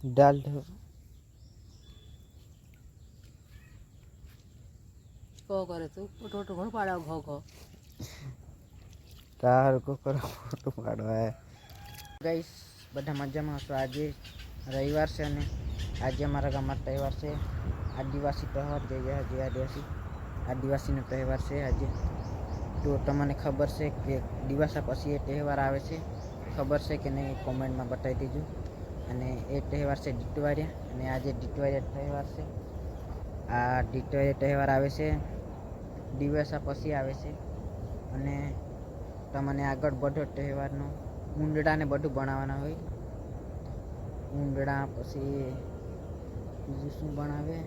डाल दो को करे तू फोटो घणो पाड़ा घो घो तार को करो फोटो पाड़वा है गाइस बड़ा मजा में हशो। आज रविवार से ने आज अमरा गाम में तहेवार से आदिवासी तहेवार आदिवासी तहेवार से आज तो तमने खबर से कि दिवसा पछी तहेवार आवे छे खबर से कि नहीं कमेंट में बताई दीजो। अने ए तहेवार से डिटवारिया अने आज डिटवारिया तहेवार से आ डिटवारिया तहेवार आवे छे दिवसा पछी आवे छे अने तमने आगळ बधो तहेवारनो ऊंडड़ा ने बधु बनाववाना होय। ऊंडड़ा पछी बीजું શું बनावे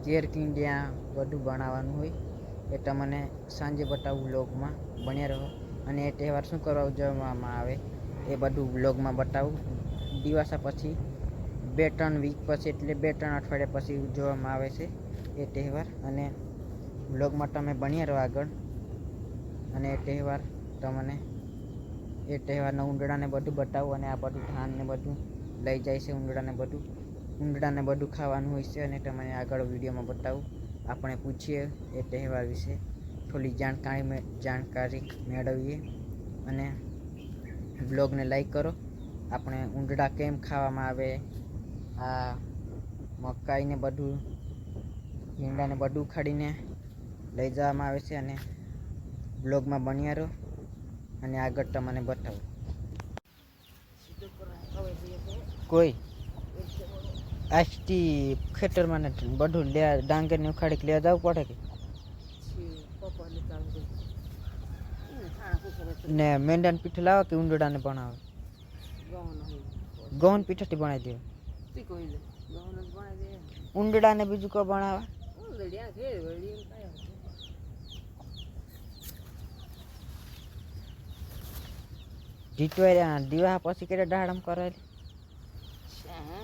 चेरकिंडिया बधु बनाववानुं होय ए तमने सांजे बतावुं व्लॉग में बन्या रहो। अने ए तहेवार शुं करवा उजववामां आवे ए बधु व्लॉग में बतावुं। दिवासा पछी 2-3 वीक पछी एटले 2-3 अठवाडिया पछी उजववामां आवे छे ए तहेवार अने व्लॉग में तमे बन्या रहो आगळ। अने ए तहेवार तमने ए तहेवारना ऊंडड़ा ने बधु बतावुं अने आ बधु धान ने बधु लई जाय छे। ऊंडड़ा ने बधु खावानुं होय छे अने तमने आगळ विडियो में बतावुं। आपणे पूछीए ए तहेवार विषे थोड़ी जानकारी मेळवीए अने ब्लॉग ने लाइक करो। आपणे ऊंडड़ा केम खावामां आवे आ मकाई ने बधु ईंडा ने बधु उखाड़ीने लई जवामां आवे छे अने ब्लॉग में बन्या रहो अने आगळ तमने बतावुं। कोई आजथी खेतर में बधु डांगर ने उखाड़ी ले जावुं पड़े के ने मेंढाने पीठ लावा के ऊंडड़ा ने बनावे गहन पीठा बनाई दे ऊंडड़ा ने बीजू को बनावा ढीटवारिया दिवा पछी केरे डाळम करेली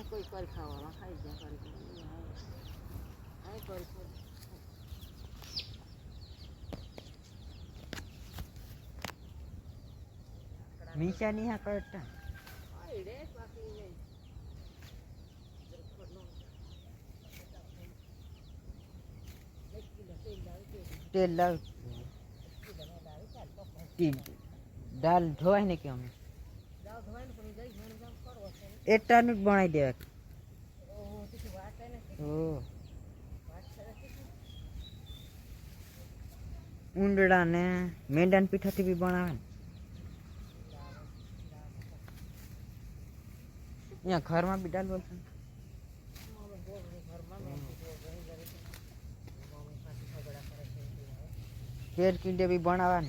कोई कर खावा खाई जा कर आई कर मीशा नहीं हा करता आईडे बाकी नहीं तेल लाव दाल धोवाय ने केम दाल धोवाय ने पण जाई मन जाम करवा छे एटानु बनाई दे ओ ती वाटे ने ओ ऊंडड़ा ने मेंढान पीठाथी भी बनावे यहाँ घर में भी डाल बोलते केर किंडे भी बनावा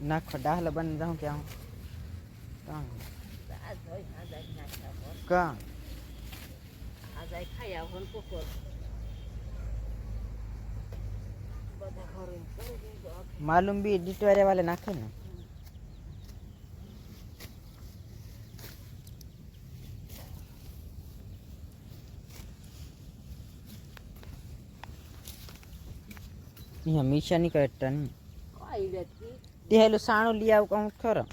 नाखो डाल बन जाऊं क्या कहाँ मालूम भी डिटवारे वाले नाखे ना यहाँ मीशा नहीं करता नहीं ते हेलो साणो लिया कहूँ खरा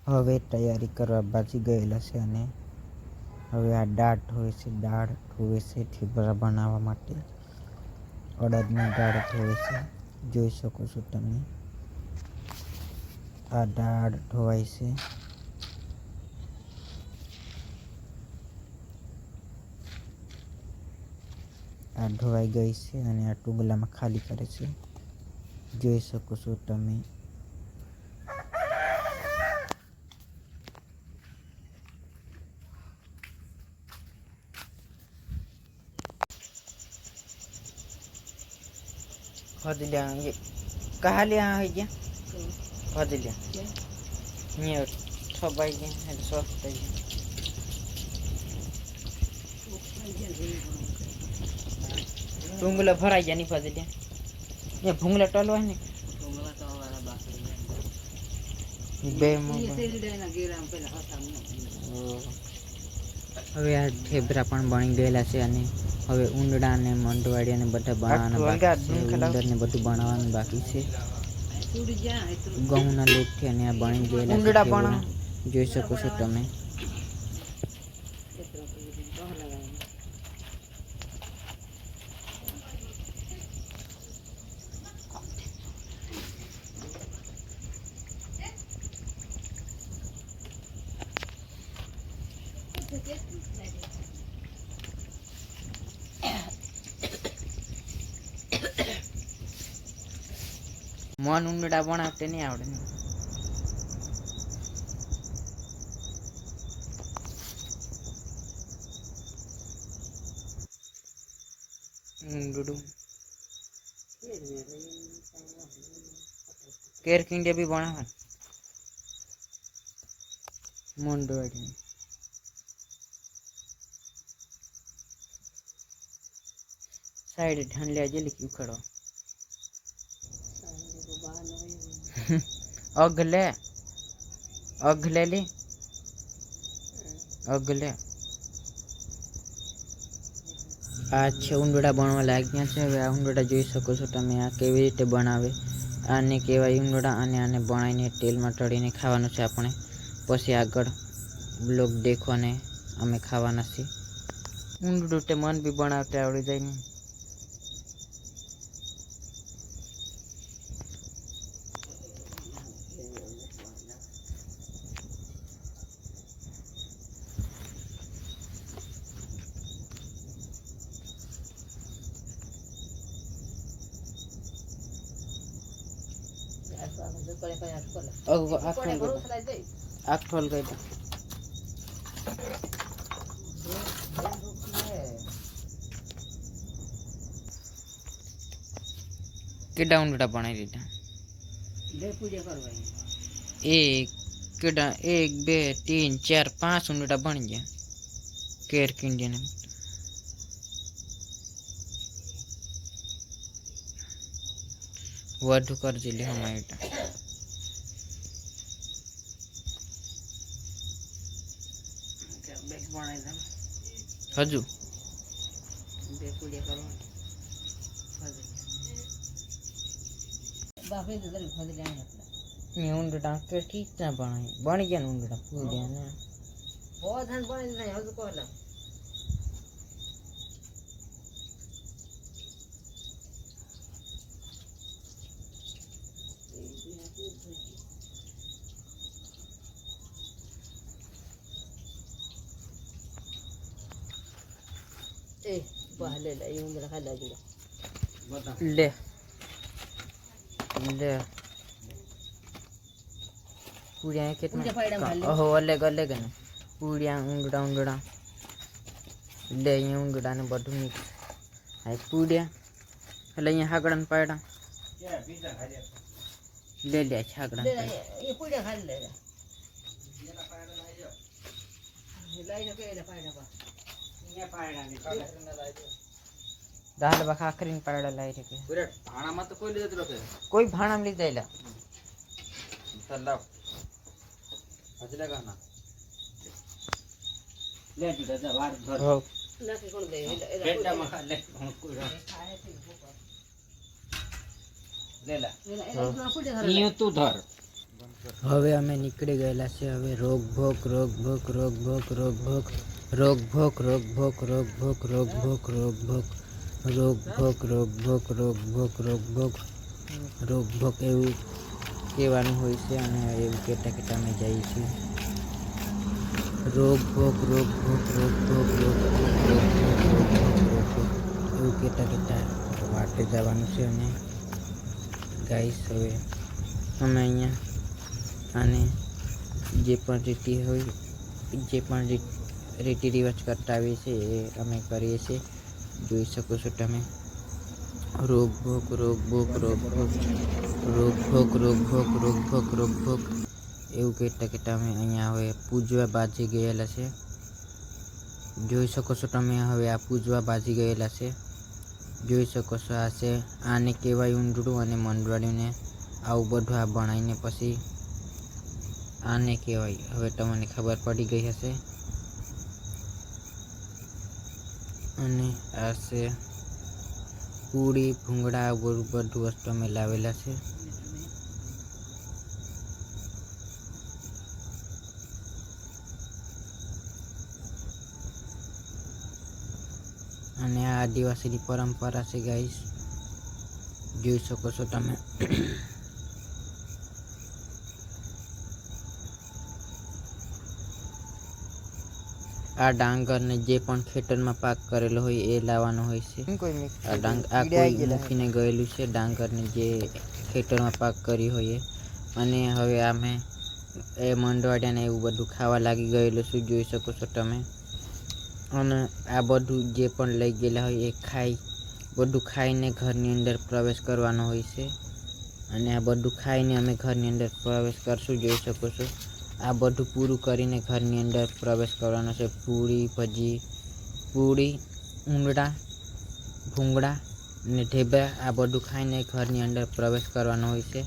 હવે તૈયારી કરવા બાજી ગયેલા છે અને હવે આ દાળ ધોવે છે થેપલા બનાવવા માટે અડદની દાળ ધોવે છે જોઈ શકો છો તમે આ દાળ ધોવાય છે આ ધોવાઈ ગઈ છે અને આ ટુંગલામાં ખાલી કરે છે જોઈ શકો છો તમે फजलिया ये कहा लिया है क्या फजलिया ये ठबाई गए है स्वस्थ है भूंगला भराई जानी फजलिया ये भूंगला टलो है ने બે ઈ શેરડાના ઘેર આમ પેલા હતા ને. હવે આ ઠેબરા પણ બની ગયેલા છે અને હવે ઊંડડા અને મંડવાડી અને બધા બનાવવાના બાકી છે. ઉંદર ને બધું બનાવવાનું બાકી છે. સુડી જ્યાં એટલું ઘઉંના લોટથી અને આ બની ગયેલા છે ઠેબરા. જોઈ શકો છો તમે. એટલું બહ લગાવ્યું. મન ઊંડડા બનાવતે નહીં આવડે ને. ઊંડડું કેર કિંડે બી બનાવવાનું મંડવાડી સાઈડ ઢાંલિયા જેલી ઉખાડો અગલે અગલેલી અગલે આ છે ઊંડડા બનવા લાગ્યા છે. હવે આ ઊંડડા જોઈ શકો છો તમે. આ કેવી રીતે બનાવે આને કહેવાય ઊંડડા. અને આને બનાવીને તેલમાં તળીને ખાવાનું છે આપણે. પછી આગળ બ્લોગ દેખો અને અમે ખાવાના છીએ. ઊંડડું તે મન બી બનાવતા આવડી જાય ને. આખોલ ગઈ કેડા ઊંડડા બનાવી દીધા. એક કેડા 1 2 3 4 5 ઊંડડા બની ગયા કેર કિંડીને. વધુ કરજે લે હમારે હજુ ઊંડડા કે ઠીક ના બની ગયા ને ઊંડડા પૂડ્યા ને લે લે પૂડ્યા કેટલા ઓહો અલગ અલગ ને પૂડ્યા ઊંડડા ઊંડડા લે અહીંયા ઊંડડા ને બધું મિક્સ આ પૂડ્યા એટલે અહીંયા હાકડા ને પાયડા લે લે હાકડા દાલ બખા કરીને પાયડા લાવી શકે ભાણામાં તો કોઈ લીધે કોઈ ભાણામાં લીધેલા હવે અમે નીકળી ગયેલા છે. હવે રોગ ભોગ રોગ ભોગ રોગ ભોગ રોગ ભોગ રોગ ભોગ રોગ ભોગ રોગ ભોગ રોગ ભોગ રોગ ભોગ રોગ ભોગ રોગ ભોગ રોગ ભોગ રોગ ભોગ રોગ ભોગ એવું કહેવાનું હોય છે. અને એવું કહેતા કહેતા અમે જઈએ છીએ. રોગ ભોગ રોગ ભોગ રોગ ભોગ રોગ ભોગ રોગ ભોગ રોગ ભોગ રોગ ભોગ એવું કહેતા કહેતા વાટે જવાનું છે. અને ગાઈસ હવે અમે અહીંયા અને જે પણ રીતિ હોય જે પણ રીતિ રિવાજ કરતા આવીએ છીએ એ અમે કરીએ છીએ. જોઈ શકો છો તમે. રોગ ભોગ રોગ ભોગ રોગ ભોગ રોગ ભોગ રોગ ભોગ રોગ ભોગ રોગ ભોગ એવું કહેતા કહેતા અમે અહીંયા હવે પૂજવા બાજી ગયેલા છે. જોઈ શકો છો તમે. હવે આ પૂજવા બાજી ગયેલા છે. જોઈ શકો છો આ છે આને કહેવાય ઊંડડું અને મંડવાડીને આવું બધું આ બનાવીને પછી આને કહેવાય. હવે તમને ખબર પડી ગઈ હશે. અને આ છે પૂરી ભૂંગળા બધું વસ્તુ અમે લાવેલા છે. અને આ આદિવાસીની પરંપરા છે ગાઈસ, જોઈ શકો છો તમે. આ ડાંગરને જે પણ ખેતરમાં પાક કરેલો હોય એ લાવવાનો હોય છે. આ કોઈ મૂકીને ગયેલું છે ડાંગરને જે ખેતરમાં પાક કરી હોય એ. અને હવે અમે એ મંડવાડિયાને એવું બધું ખાવા લાગી ગયેલું છે, જોઈ શકો છો તમે. અને આ બધું જે પણ લઈ ગયેલા હોય એ બધું ખાઈને ઘરની અંદર પ્રવેશ કરવાનો હોય છે. અને આ બધું ખાઈને અમે ઘરની અંદર પ્રવેશ કરશું, જોઈ શકો છો. આ બધું પૂરું કરીને ઘરની અંદર પ્રવેશ કરવાનો છે. પૂરી ઊંડળા ભૂંગળા અને ઢેબરા આ બધું ખાઈને ઘરની અંદર પ્રવેશ કરવાનો હોય છે.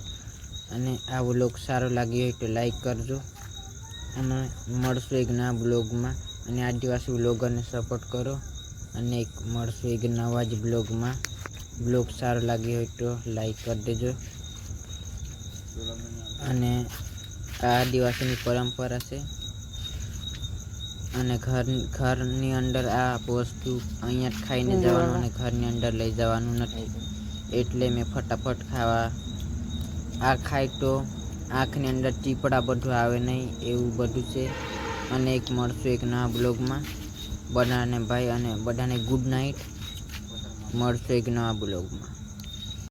અને આ વ્લોગ સારો લાગ્યો હોય તો લાઈક કરજો. અને મળશું એક નવા બ્લોગમાં. અને આદિવાસી બ્લોગરને સપોર્ટ કરો. અને મળશું એક નવા જ બ્લોગમાં. બ્લોગ સારો લાગ્યો હોય તો લાઈક કરી દેજો. અને આ આદિવાસીની પરંપરા છે. અને ઘરની અંદર આ વસ્તુ અહીંયા જ ખાઈને જવાનું અને ઘરની અંદર લઈ જવાનું નથી. એટલે મેં ફટાફટ આ ખાય તો આંખની અંદર ચીપડા બધું આવે નહીં, એવું બધું છે. અને એક મળશું એક નવા બ્લોગમાં. બધાને ભાઈ અને બધાને ગુડ નાઇટ. મળશું એક નવા બ્લોગમાં.